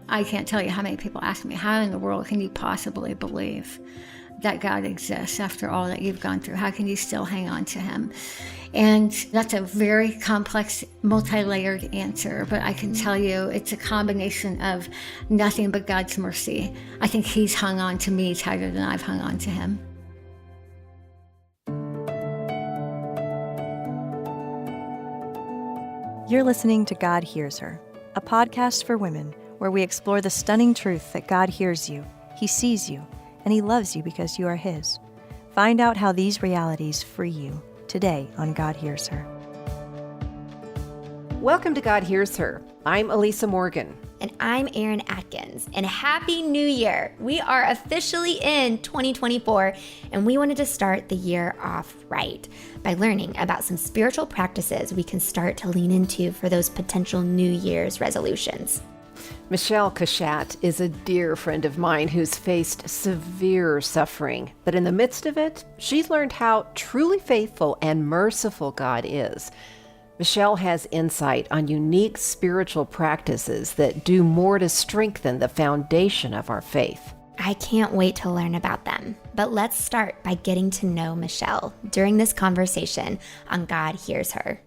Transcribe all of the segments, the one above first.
I can't tell you how many people ask me, how in the world can you possibly believe that God exists after all that you've gone through? How can you still hang on to him? And that's a very complex, multi-layered answer, but I can tell you it's a combination of nothing but God's mercy. I think he's hung on to me tighter than I've hung on to him. You're listening to God Hears Her, a podcast for women where we explore the stunning truth that God hears you, he sees you, and he loves you because you are his. Find out how these realities free you today on God Hears Her. Welcome to God Hears Her. I'm Elisa Morgan. And I'm Eryn Adkins. And Happy New Year! We are officially in 2024, and we wanted to start the year off right by learning about some spiritual practices we can start to lean into for those potential New Year's resolutions. Michele Cushatt is a dear friend of mine who's faced severe suffering, but in the midst of it, she's learned how truly faithful and merciful God is. Michele has insight on unique spiritual practices that do more to strengthen the foundation of our faith. I can't wait to learn about them, but let's start by getting to know Michele during this conversation on God Hears Her.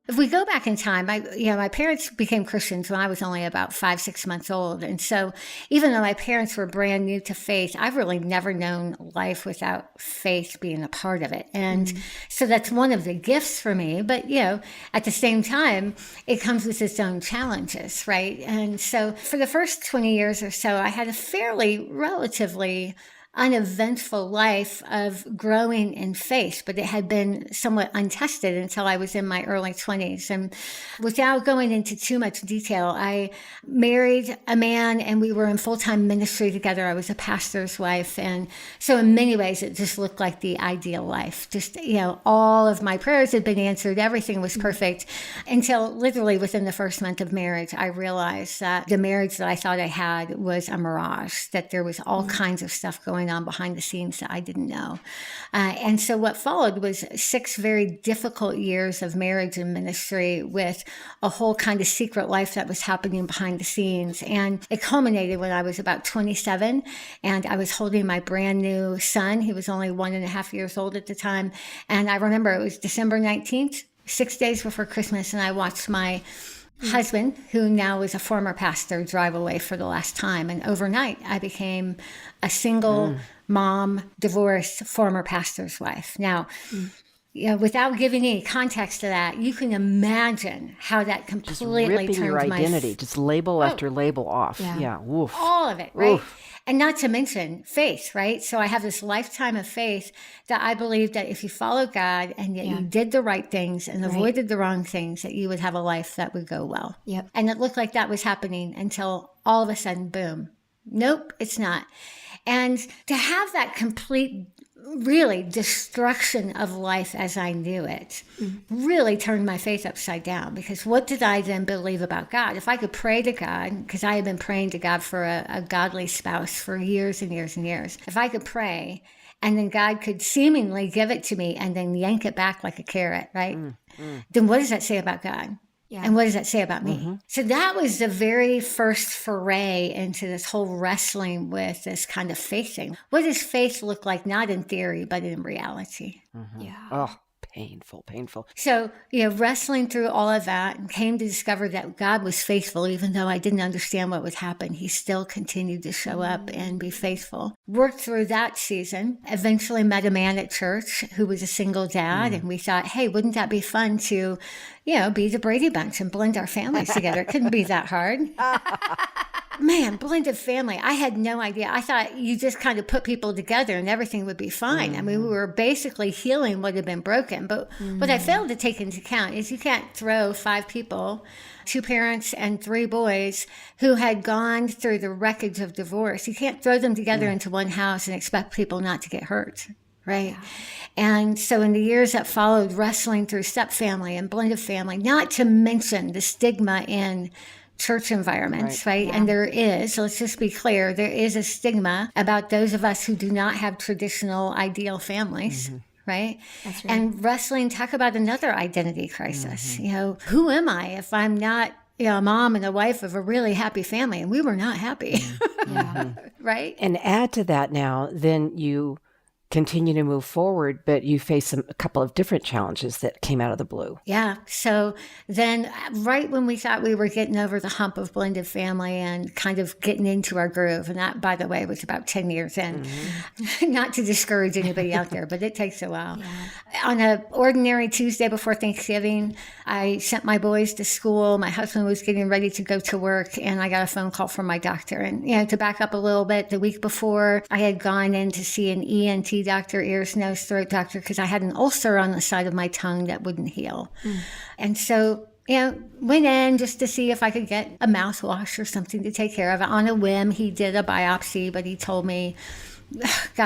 If we go back in time, my parents became Christians when I was only about 5-6 months old. And so even though my parents were brand new to faith, I've really never known life without faith being a part of it. And so that's one of the gifts for me. But, at the same time, it comes with its own challenges, right? And so for the first 20 years or so, I had a fairly relatively uneventful life of growing in faith, but it had been somewhat untested until I was in my early 20s. And without going into too much detail, I married a man and we were in full-time ministry together. I was a pastor's wife. And so in many ways, it just looked like the ideal life. Just, all of my prayers had been answered. Everything was perfect until literally within the first month of marriage, I realized that the marriage that I thought I had was a mirage, that there was all kinds of stuff going on behind the scenes that I didn't know. And so what followed was 6 very difficult years of marriage and ministry with a whole kind of secret life that was happening behind the scenes. And it culminated when I was about 27 and I was holding my brand new son. He was only 1.5 years old at the time. And I remember it was December 19th, 6 days before Christmas, and I watched my husband, who now is a former pastor, drive away for the last time. And overnight, I became a single mom, divorced, former pastor's wife. Now, without giving any context to that, you can imagine how that completely just ripping turned your identity, just label after label off. Yeah. Oof. All of it, right? Oof. And not to mention faith, right? So I have this lifetime of faith that I believe that if you follow God and yet you did the right things and avoided the wrong things, that you would have a life that would go well. Yep. And it looked like that was happening until all of a sudden, boom. Nope, it's not. And to have that complete really destruction of life as I knew it really turned my faith upside down, because what did I then believe about God? If I could pray to God, because I had been praying to God for a godly spouse for years and years and years. If I could pray and then God could seemingly give it to me and then yank it back like a carrot, right? Then what does that say about God? Yeah. And what does that say about me? So that was the very first foray into this whole wrestling with this kind of faith thing. What does faith look like, not in theory, but in reality? Yeah. Oh, painful. So, wrestling through all of that and came to discover that God was faithful, even though I didn't understand what would happen. He still continued to show up and be faithful. Worked through that season, eventually met a man at church who was a single dad. And we thought, hey, wouldn't that be fun to, be the Brady Bunch and blend our families together? It couldn't be that hard. Man, blended family. I had no idea. I thought you just kind of put people together and everything would be fine. I mean, we were basically healing what had been broken. But what I failed to take into account is you can't throw 5 people, 2 parents and 3 boys who had gone through the wreckage of divorce. You can't throw them together into one house and expect people not to get hurt. Right. Yeah. And so in the years that followed, wrestling through stepfamily and blended family, not to mention the stigma in church environments, right? Yeah. And there is, let's just be clear, there is a stigma about those of us who do not have traditional ideal families. Right? That's right. And wrestling, talk about another identity crisis. Who am I if I'm not a mom and a wife of a really happy family, and we were not happy. Yeah. Right? And add to that now, then you continue to move forward, but you face a couple of different challenges that came out of the blue. Yeah. So then, right when we thought we were getting over the hump of blended family and kind of getting into our groove, and that, by the way, was about 10 years in, not to discourage anybody out there, but it takes a while. Yeah. On an ordinary Tuesday before Thanksgiving, I sent my boys to school. My husband was getting ready to go to work, and I got a phone call from my doctor. And, to back up a little bit, the week before, I had gone in to see an ENT doctor, ears, nose, throat doctor, because I had an ulcer on the side of my tongue that wouldn't heal. And so, went in just to see if I could get a mouthwash or something to take care of it. On a whim, he did a biopsy, but he told me,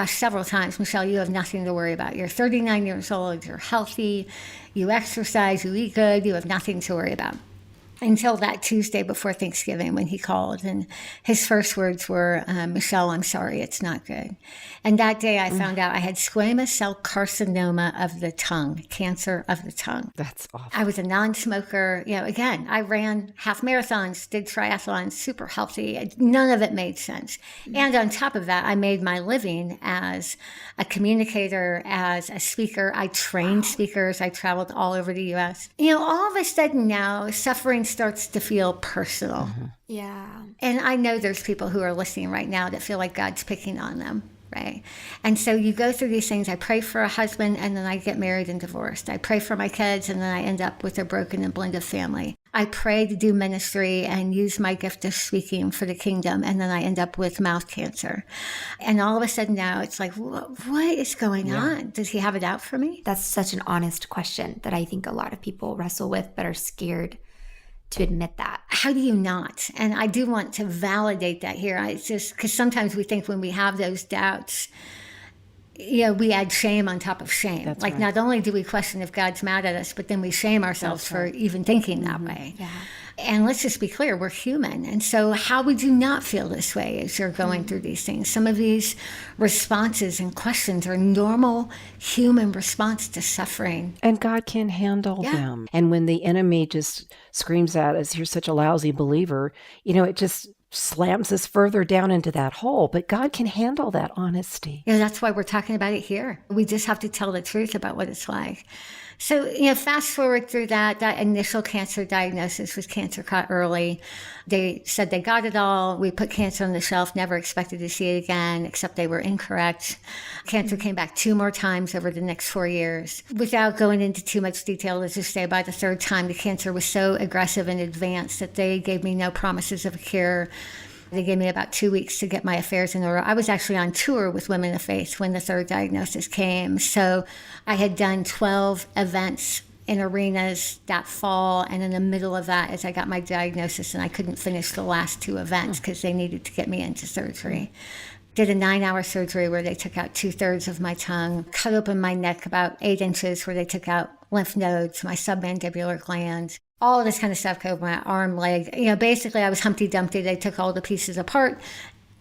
several times, Michele, you have nothing to worry about. You're 39 years old, you're healthy, you exercise, you eat good, you have nothing to worry about. Until that Tuesday before Thanksgiving when he called, and his first words were, Michele, I'm sorry, it's not good. And that day I found out I had squamous cell carcinoma of the tongue, cancer of the tongue. That's awful. I was a non-smoker. Again, I ran half marathons, did triathlons, super healthy. None of it made sense. And on top of that, I made my living as a communicator, as a speaker. I trained speakers. I traveled all over the U.S. All of a sudden now, suffering starts to feel personal. Yeah. And I know there's people who are listening right now that feel like God's picking on them, right? And so you go through these things. I pray for a husband, and then I get married and divorced. I pray for my kids, and then I end up with a broken and blended family. I pray to do ministry and use my gift of speaking for the kingdom, and then I end up with mouth cancer. And all of a sudden now it's like, what is going on? Does he have it out for me? That's such an honest question that I think a lot of people wrestle with but are scared to admit that. How do you not? And I do want to validate that here. It's just because sometimes we think when we have those doubts, we add shame on top of shame. That's like, right. not only do we question if God's mad at us, but then we shame ourselves for even thinking that way. Yeah. And let's just be clear, we're human. And so how would you not feel this way as you're going through these things? Some of these responses and questions are normal human response to suffering. And God can handle them. And when the enemy just screams at us, you're such a lousy believer, it just slams us further down into that hole. But God can handle that honesty. That's why we're talking about it here. We just have to tell the truth about what it's like. So, fast forward through that initial cancer diagnosis was cancer caught early. They said they got it all. We put cancer on the shelf, never expected to see it again, except they were incorrect. Cancer came back 2 more times over the next 4 years. Without going into too much detail, let's just say by the 3rd time, the cancer was so aggressive and advanced that they gave me no promises of a cure. They gave me about 2 weeks to get my affairs in order. I was actually on tour with Women of Faith when the 3rd diagnosis came. So I had done 12 events in arenas that fall. And in the middle of that, as I got my diagnosis, and I couldn't finish the last 2 events because they needed to get me into surgery. Did a 9-hour surgery where they took out 2/3 of my tongue, cut open my neck about 8 inches where they took out lymph nodes, my submandibular glands. All of this kind of stuff, cut open my arm, leg. Basically I was Humpty Dumpty. They took all the pieces apart,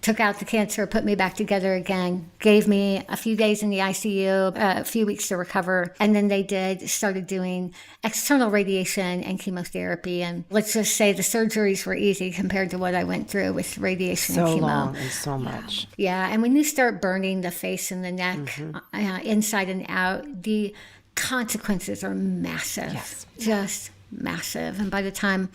took out the cancer, put me back together again, gave me a few days in the ICU, a few weeks to recover. And then they started doing external radiation and chemotherapy. And let's just say the surgeries were easy compared to what I went through with radiation and chemo. So long and so much. Yeah. And when you start burning the face and the neck, inside and out, the consequences are massive. Yes. Just massive. And by the time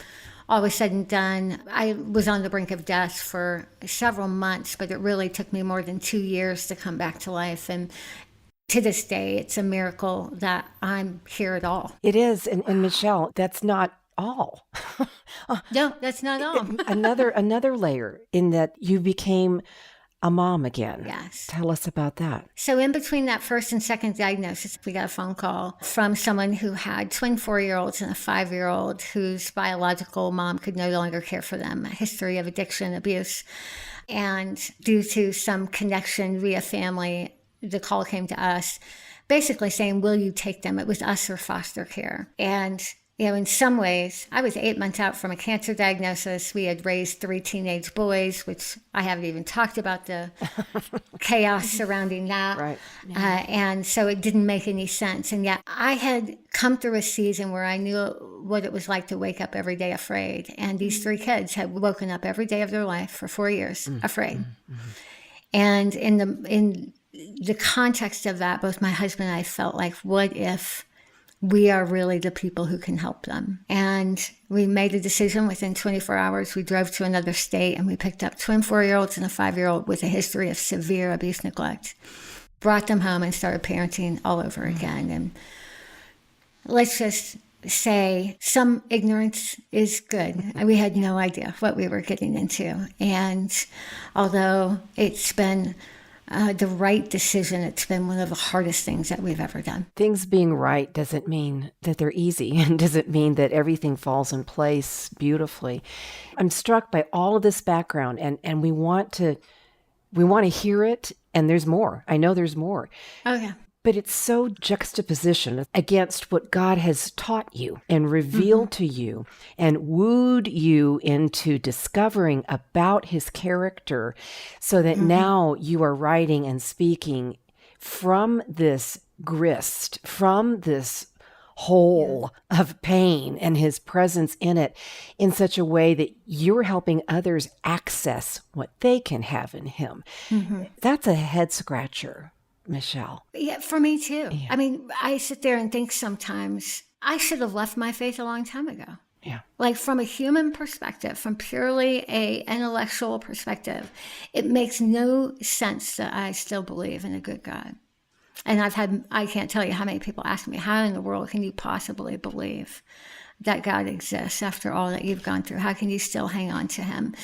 all was said and done, I was on the brink of death for several months, but it really took me more than 2 years to come back to life. And to this day, it's a miracle that I'm here at all. It is. And Michele, that's not all. No, that's not all. another layer in that you became a mom again. Yes. Tell us about that. So in between that 1st and 2nd diagnosis, we got a phone call from someone who had twin 4-year-olds and a 5-year-old whose biological mom could no longer care for them, a history of addiction, abuse. And due to some connection via family, the call came to us basically saying, will you take them? It was us or foster care. And in some ways, I was 8 months out from a cancer diagnosis. We had raised 3 teenage boys, which I haven't even talked about the chaos surrounding that. Right. And so it didn't make any sense. And yet I had come through a season where I knew what it was like to wake up every day afraid. And these 3 kids had woken up every day of their life for 4 years afraid. And in the context of that, both my husband and I felt like, what if we are really the people who can help them? And we made a decision within 24 hours. We drove to another state and we picked up twin 4-year-olds and a 5-year-old with a history of severe abuse, neglect, brought them home and started parenting all over again. And let's just say some ignorance is good. We had no idea what we were getting into. And although it's been the right decision, it's been one of the hardest things that we've ever done. Things being right doesn't mean that they're easy and doesn't mean that everything falls in place beautifully. I'm struck by all of this background and we want to hear it, and there's more. I know there's more. Oh, yeah. But it's so juxtaposition against what God has taught you and revealed to you and wooed you into discovering about his character, so that now you are writing and speaking from this grist, from this hole of pain and his presence in it, in such a way that you're helping others access what they can have in him. That's a head scratcher, Michele. Yeah, for me too. Yeah. I mean, I sit there and think sometimes I should have left my faith a long time ago. Yeah. Like from a human perspective, from purely a intellectual perspective, it makes no sense that I still believe in a good God. And I can't tell you how many people ask me, how in the world can you possibly believe that God exists after all that you've gone through? How can you still hang on to him?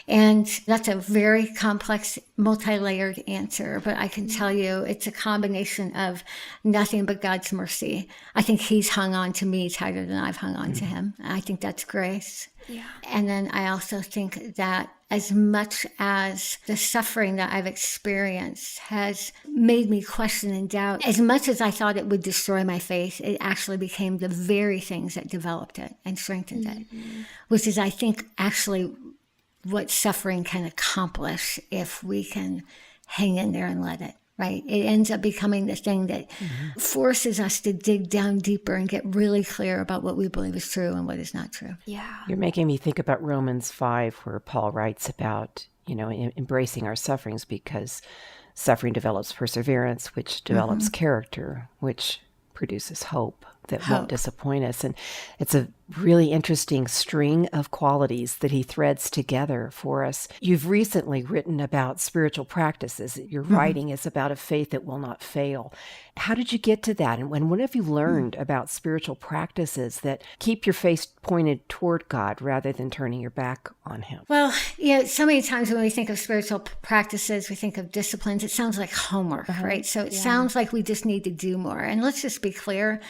And that's a very complex, multi-layered answer, but I can tell you it's a combination of nothing but God's mercy. I think he's hung on to me tighter than I've hung on to him. I think that's grace. Yeah. And then I also think that as much as the suffering that I've experienced has made me question and doubt, as much as I thought it would destroy my faith, it actually became the very things that developed it and strengthened it, which is, I think, actually what suffering can accomplish if we can hang in there and let it, right? It ends up becoming the thing that forces us to dig down deeper and get really clear about what we believe is true and what is not true. Yeah. You're making me think about Romans 5, where Paul writes about, embracing our sufferings, because suffering develops perseverance, which develops character, which produces hope that won't disappoint us. And it's a really interesting string of qualities that he threads together for us. You've recently written about spiritual practices. Your writing is about a faith that will not fail. How did you get to that? And what have you learned about spiritual practices that keep your face pointed toward God rather than turning your back on him? Well, so many times when we think of spiritual practices, we think of disciplines. It sounds like homework, right? So it sounds like we just need to do more. And let's just be clear.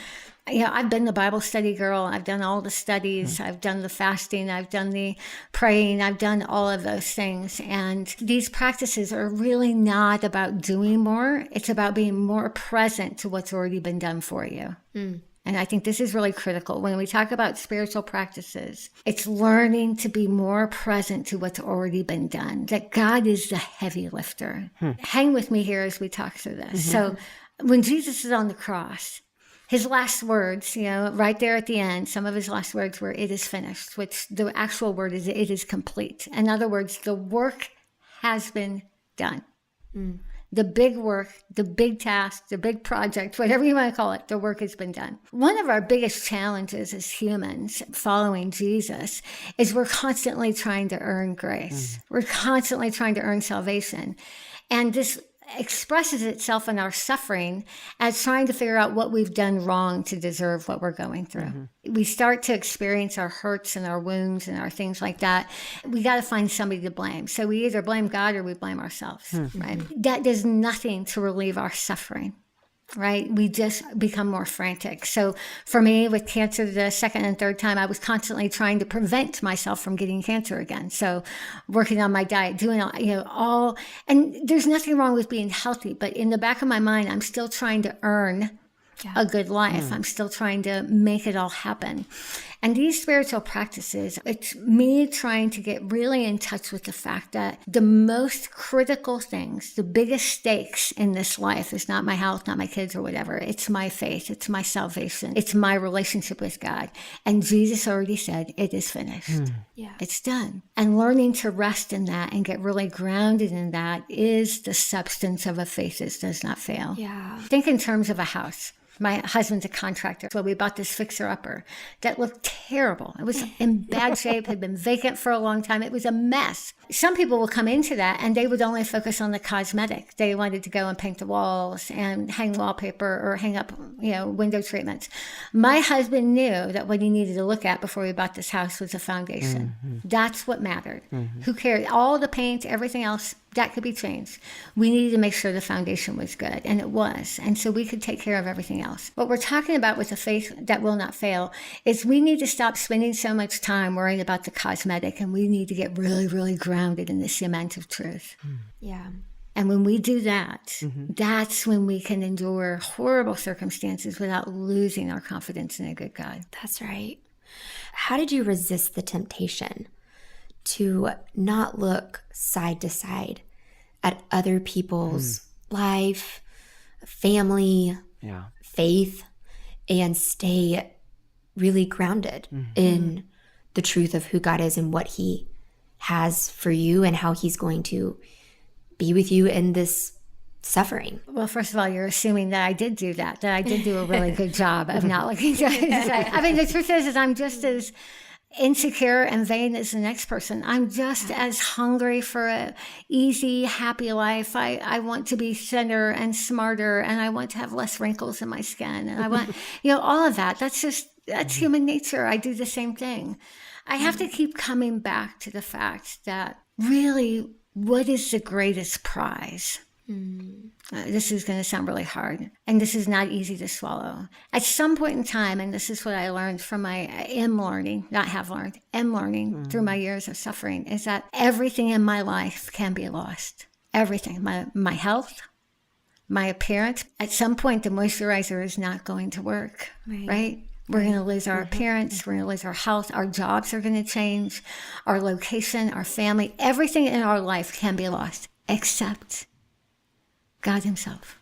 I've been the Bible study girl. I've done all the studies. I've done the fasting. I've done the praying. I've done all of those things. And these practices are really not about doing more. It's about being more present to what's already been done for you. And I think this is really critical. When we talk about spiritual practices, it's learning to be more present to what's already been done, that God is the heavy lifter. Hang with me here as we talk through this. So when Jesus is on the cross, his last words, right there at the end, some of his last words were, "It is finished," which the actual word is, "It is complete." In other words, the work has been done. The big work, the big task, the big project, whatever you want to call it, the work has been done. One of our biggest challenges as humans following Jesus is we're constantly trying to earn grace. We're constantly trying to earn salvation. And this expresses itself in our suffering as trying to figure out what we've done wrong to deserve what we're going through. We start to experience our hurts and our wounds and our things like that. We got to find somebody to blame. So we either blame God or we blame ourselves, right? That does nothing to relieve our suffering. Right? We just become more frantic. So for me, with cancer the second and third time, I was constantly trying to prevent myself from getting cancer again. So working on my diet, doing and there's nothing wrong with being healthy, but in the back of my mind, I'm still trying to earn a good life. I'm still trying to make it all happen. And these spiritual practices, it's me trying to get really in touch with the fact that the most critical things, the biggest stakes in this life is not my health, not my kids or whatever. It's my faith. It's my salvation. It's my relationship with God. And Jesus already said, it is finished. Yeah. It's done. And learning to rest in that and get really grounded in that is the substance of a faith that does not fail. Yeah. Think in terms of a house. My husband's a contractor, so we bought this fixer-upper that looked terrible. It was in bad shape, had been vacant for a long time. It was a mess. Some people will come into that and they would only focus on the cosmetic. They wanted to go and paint the walls and hang wallpaper or hang up, window treatments. My husband knew that what he needed to look at before we bought this house was a foundation. That's what mattered. Who cared? All the paint, everything else, that could be changed. We needed to make sure the foundation was good, and it was. And so we could take care of everything else. What we're talking about with the faith that will not fail is we need to stop spending so much time worrying about the cosmetic, and we need to get really, really grounded in the cement of truth. Yeah. And when we do that, that's when we can endure horrible circumstances without losing our confidence in a good God. That's right. How did you resist the temptation to not look side to side at other people's life, family, faith, and stay really grounded in the truth of who God is and what he has for you and how he's going to be with you in this suffering? Well, first of all, you're assuming that I did do that I did do a really good job of not looking side to side. I mean, the truth is I'm just as insecure and vain as the next person. I'm just as hungry for a easy, happy life. I want to be thinner and smarter, and I want to have less wrinkles in my skin. And I want, all of that. That's human nature. I do the same thing. I have to keep coming back to the fact that really, what is the greatest prize? This is going to sound really hard, and this is not easy to swallow. At some point in time, and this is what I learned from am learning through my years of suffering, is that everything in my life can be lost. Everything, my health, my appearance. At some point, the moisturizer is not going to work, right? We're going to lose our appearance. We're going to lose our health. Our jobs are going to change. Our location, our family, everything in our life can be lost, except God himself.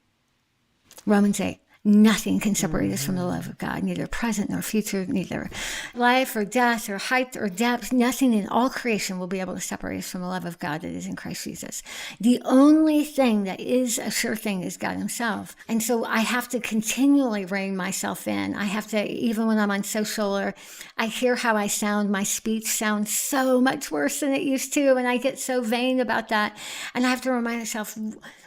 Romans 8. Nothing can separate us from the love of God, neither present nor future, neither life or death or height or depth. Nothing in all creation will be able to separate us from the love of God that is in Christ Jesus. The only thing that is a sure thing is God himself. And so I have to continually rein myself in. I have to, even when I'm on social or I hear how I sound, my speech sounds so much worse than it used to. And I get so vain about that. And I have to remind myself,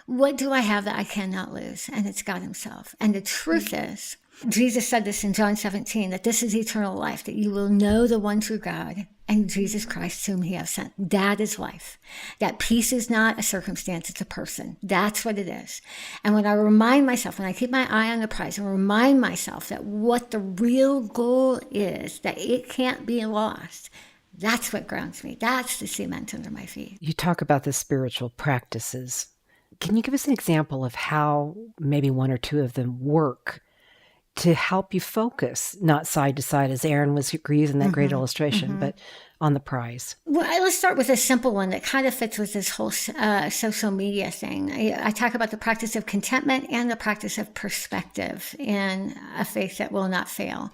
what do I have that I cannot lose? And it's God himself. And the truth is, Jesus said this in John 17, that this is eternal life, that you will know the one true God and Jesus Christ whom he has sent. That is life. That peace is not a circumstance, it's a person. That's what it is. And when I remind myself, when I keep my eye on the prize and remind myself that what the real goal is, that it can't be lost, that's what grounds me. That's the cement under my feet. You talk about the spiritual practices. Can you give us an example of how maybe one or two of them work to help you focus, not side to side, as Eryn was using that great illustration, but on the prize? Well, let's start with a simple one that kind of fits with this whole social media thing. I talk about the practice of contentment and the practice of perspective in a faith that will not fail.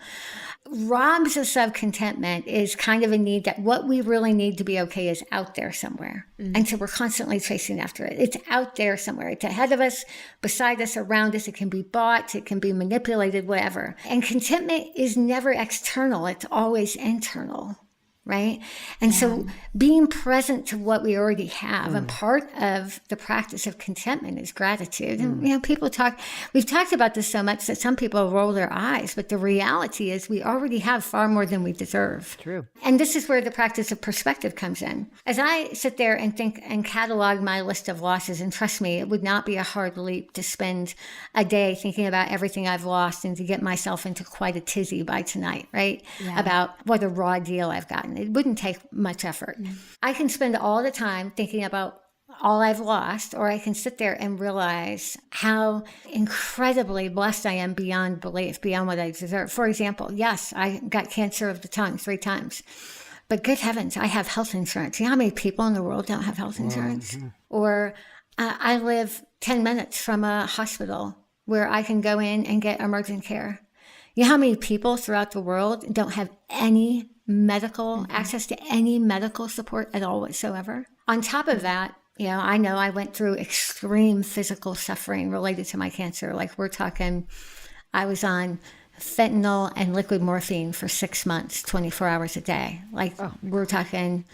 Robs us of contentment is kind of a need that what we really need to be okay is out there somewhere. And so we're constantly chasing after it. It's out there somewhere. It's ahead of us, beside us, around us. It can be bought. It can be manipulated, whatever. And contentment is never external. It's always internal. Right? And so being present to what we already have, and part of the practice of contentment is gratitude. And, we've talked about this so much that some people roll their eyes, but the reality is we already have far more than we deserve. True. And this is where the practice of perspective comes in. As I sit there and think and catalog my list of losses, and trust me, it would not be a hard leap to spend a day thinking about everything I've lost and to get myself into quite a tizzy by tonight, right? Yeah. About what a raw deal I've gotten. It wouldn't take much effort. I can spend all the time thinking about all I've lost, or I can sit there and realize how incredibly blessed I am beyond belief, beyond what I deserve. For example, yes, I got cancer of the tongue 3 times. But good heavens, I have health insurance. You know how many people in the world don't have health insurance? Or I live 10 minutes from a hospital where I can go in and get emergent care. You know how many people throughout the world don't have any medical access to any medical support at all whatsoever? On top of that, I know I went through extreme physical suffering related to my cancer. Like we're talking, I was on fentanyl and liquid morphine for 6 months, 24 hours a day. Like we're talking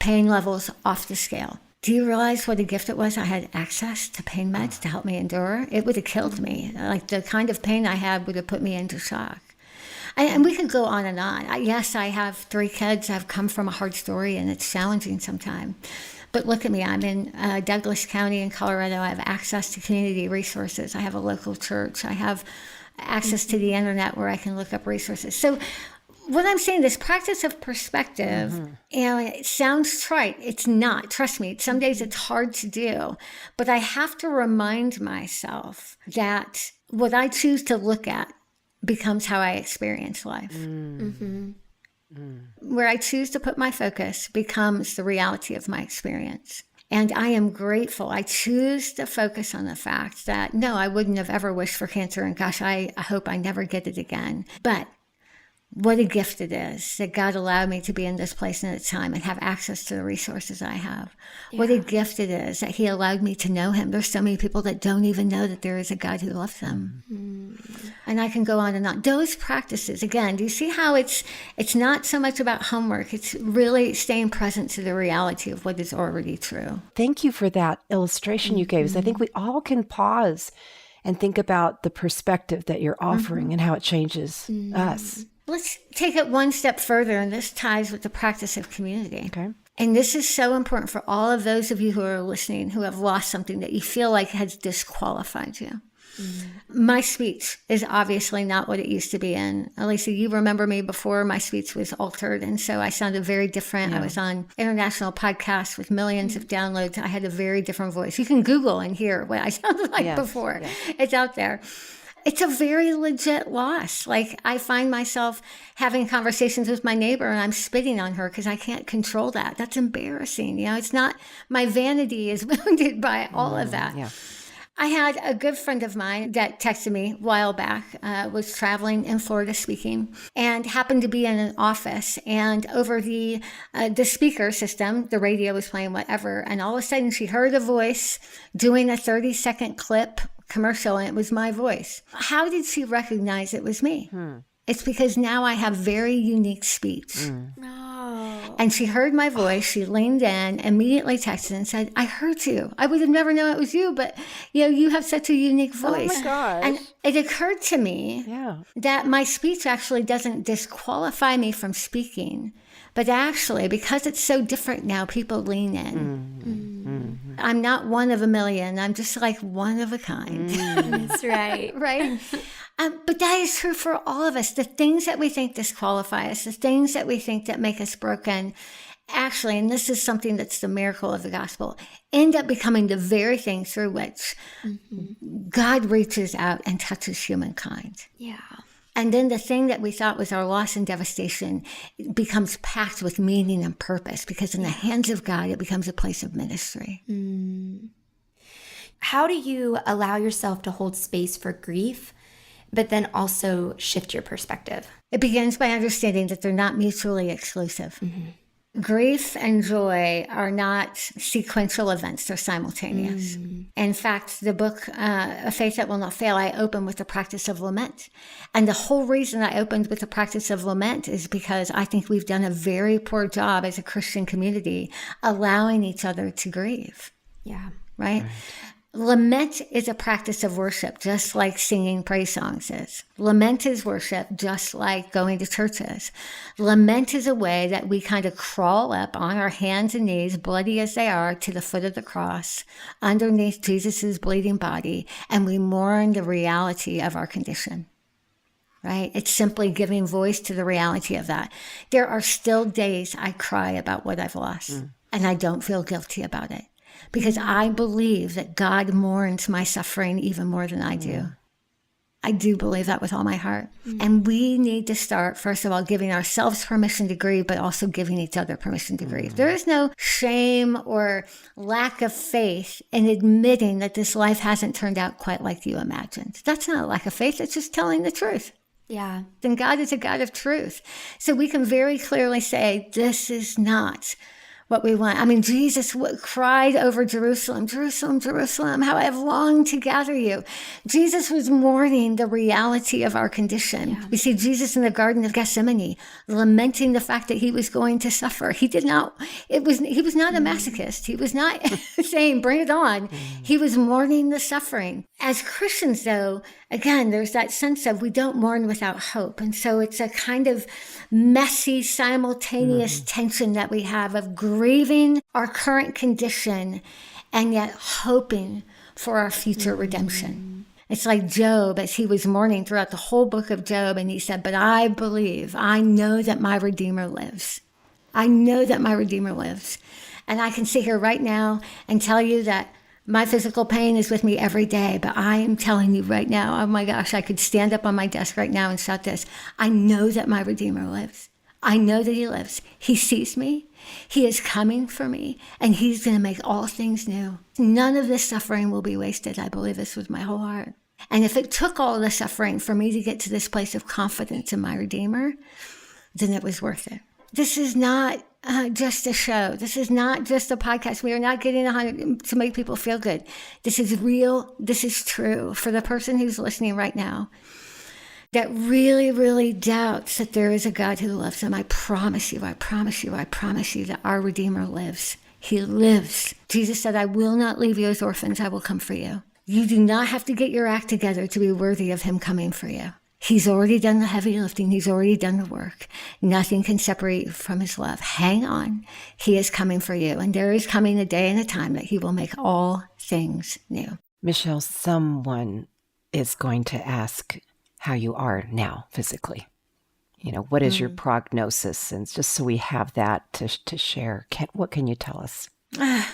pain levels off the scale. Do you realize what a gift it was? I had access to pain meds to help me endure. It would have killed me. Like the kind of pain I had would have put me into shock. And we could go on and on. Yes, I have 3 kids. I've come from a hard story and it's challenging sometimes. But look at me. I'm in Douglas County in Colorado. I have access to community resources. I have a local church. I have access to the internet where I can look up resources. So what I'm saying, this practice of perspective, it sounds trite. It's not. Trust me. Some days it's hard to do. But I have to remind myself that what I choose to look at becomes how I experience life. Where I choose to put my focus becomes the reality of my experience. And I am grateful. I choose to focus on the fact that, no, I wouldn't have ever wished for cancer. And gosh, I hope I never get it again. But what a gift it is that God allowed me to be in this place and at time and have access to the resources I have. Yeah. What a gift it is that he allowed me to know him. There's so many people that don't even know that there is a God who loves them. And I can go on and on. Those practices, again, do you see how it's not so much about homework. It's really staying present to the reality of what is already true. Thank you for that illustration you gave us. I think we all can pause and think about the perspective that you're offering and how it changes us. Let's take it one step further, and this ties with the practice of community. Okay. And this is so important for all of those of you who are listening who have lost something that you feel like has disqualified you. My speech is obviously not what it used to be. And Elisa, you remember me before my speech was altered. And so I sounded very different. I was on international podcasts with millions of downloads. I had a very different voice. You can Google and hear what I sounded like before. It's out there. It's a very legit loss. Like I find myself having conversations with my neighbor and I'm spitting on her because I can't control that. That's embarrassing. It's not, my vanity is wounded by all of that. Yeah. I had a good friend of mine that texted me a while back, was traveling in Florida speaking, and happened to be in an office. And over the speaker system, the radio was playing whatever. And all of a sudden she heard a voice doing a 30-second clip commercial, and it was my voice. How did she recognize it was me? It's because now I have very unique speech. And she heard my voice. She leaned in, immediately texted and said, I heard you. I would have never known it was you, but you have such a unique voice. Oh my gosh. And it occurred to me that my speech actually doesn't disqualify me from speaking, but actually, because it's so different now, people lean in. I'm not one of a million. I'm just like one of a kind. That's right. Right? But that is true for all of us. The things that we think disqualify us, the things that we think that make us broken, actually, and this is something that's the miracle of the gospel, end up becoming the very thing through which God reaches out and touches humankind. Yeah. And then the thing that we thought was our loss and devastation becomes packed with meaning and purpose, because in the hands of God, it becomes a place of ministry. How do you allow yourself to hold space for grief, but then also shift your perspective? It begins by understanding that they're not mutually exclusive. Grief and joy are not sequential events, they're simultaneous. In fact, the book, A Faith That Will Not Fail, I open with the practice of lament. And the whole reason I opened with the practice of lament is because I think we've done a very poor job as a Christian community allowing each other to grieve. Yeah. Right? Lament is a practice of worship, just like singing praise songs is. Lament is worship, just like going to church is. Lament is a way that we kind of crawl up on our hands and knees, bloody as they are, to the foot of the cross, underneath Jesus's bleeding body, and we mourn the reality of our condition. Right? It's simply giving voice to the reality of that. There are still days I cry about what I've lost, and I don't feel guilty about it. because I believe that God mourns my suffering even more than I do. I do believe that with all my heart. And we need to start, first of all, giving ourselves permission to grieve, but also giving each other permission to grieve. There is no shame or lack of faith in admitting that this life hasn't turned out quite like you imagined. That's not a lack of faith. It's just telling the truth. Yeah. And God is a God of truth. So we can very clearly say, this is not what we want. I mean, Jesus cried over Jerusalem, Jerusalem, Jerusalem, how I have longed to gather you. Jesus was mourning the reality of our condition. Yeah. We see Jesus in the Garden of Gethsemane, lamenting the fact that he was going to suffer. He was not a masochist. He was not saying, bring it on. He was mourning the suffering. As Christians, though, again, there's that sense of we don't mourn without hope. And so it's a kind of messy, simultaneous tension that we have of grieving our current condition and yet hoping for our future redemption. It's like Job, as he was mourning throughout the whole book of Job, and he said, but I believe, I know that my Redeemer lives. I know that my Redeemer lives. And I can sit here right now and tell you that my physical pain is with me every day, but I am telling you right now, oh my gosh, I could stand up on my desk right now and shout this. I know that my Redeemer lives. I know that he lives. He sees me. He is coming for me, and he's going to make all things new. None of this suffering will be wasted. I believe this with my whole heart. And if it took all of the suffering for me to get to this place of confidence in my Redeemer, then it was worth it. This is not just a show. This is not just a podcast. We are not getting to make people feel good. This is real. This is true. For the person who's listening right now that really, really doubts that there is a God who loves them, I promise you, I promise you, I promise you that our Redeemer lives. He lives. Jesus said, I will not leave you as orphans. I will come for you. You do not have to get your act together to be worthy of him coming for you. He's already done the heavy lifting. He's already done the work. Nothing can separate you from his love. Hang on. He is coming for you. And there is coming a day and a time that he will make all things new. Michele, someone is going to ask how you are now physically. You know, what is your prognosis? And just so we have that to share, what can you tell us?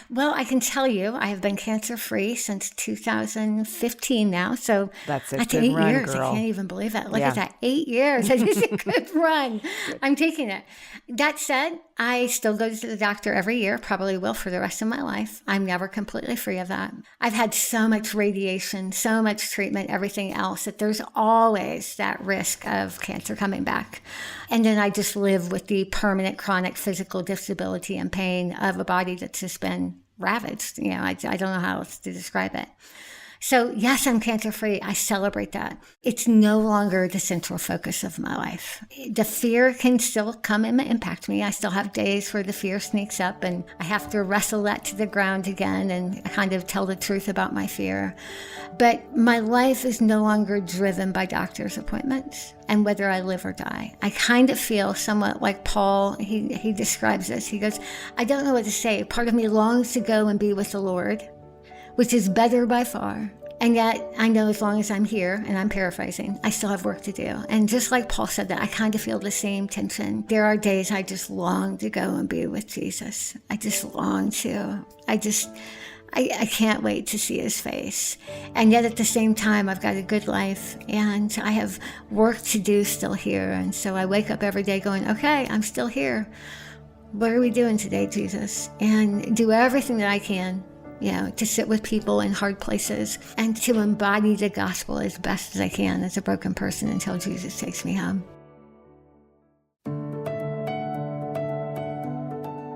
Well, I can tell you, I have been cancer-free since 2015 now. So that's 8 run, years. girl. I can't even believe that. Look at that, 8 years. That is a good run. I'm taking it. That said, I still go to the doctor every year, probably will for the rest of my life. I'm never completely free of that. I've had so much radiation, so much treatment, everything else, that there's always that risk of cancer coming back. And then I just live with the permanent chronic physical disability and pain of a body that's just been ravaged. You know, I don't know how else to describe it. So yes, I'm cancer-free. I celebrate that. It's no longer the central focus of my life. The fear can still come and impact me. I still have days where the fear sneaks up and I have to wrestle that to the ground again and kind of tell the truth about my fear. But my life is no longer driven by doctor's appointments and whether I live or die. I kind of feel somewhat like Paul. He describes this. He goes, I don't know what to say. Part of me longs to go and be with the Lord, which is better by far. And yet I know as long as I'm here, and I'm paraphrasing, I still have work to do. And just like Paul said that, I kind of feel the same tension. There are days I just long to go and be with Jesus. I just long to. I can't wait to see his face. And yet at the same time, I've got a good life and I have work to do still here. And so I wake up every day going, okay, I'm still here. What are we doing today, Jesus? And do everything that I can, you know, to sit with people in hard places and to embody the gospel as best as I can as a broken person until Jesus takes me home.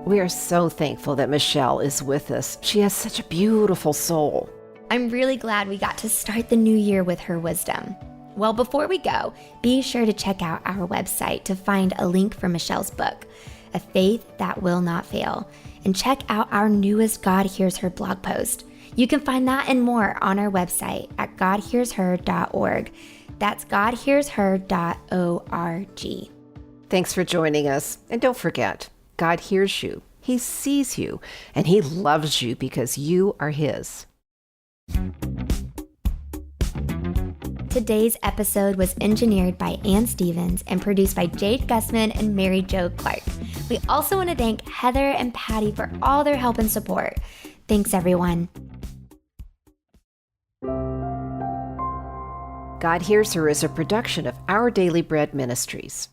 We are so thankful that Michele is with us. She has such a beautiful soul. I'm really glad we got to start the new year with her wisdom. Well, before we go, be sure to check out our website to find a link for Michele's book, A Faith That Will Not Fail, and check out our newest God Hears Her blog post. You can find that and more on our website at godhearsher.org. That's godhearsher.org. Thanks for joining us. And don't forget, God hears you, he sees you, and he loves you because you are his. Today's episode was engineered by Ann Stevens and produced by Jade Gussman and Mary Jo Clark. We also want to thank Heather and Patty for all their help and support. Thanks, everyone. God Hears Her is a production of Our Daily Bread Ministries.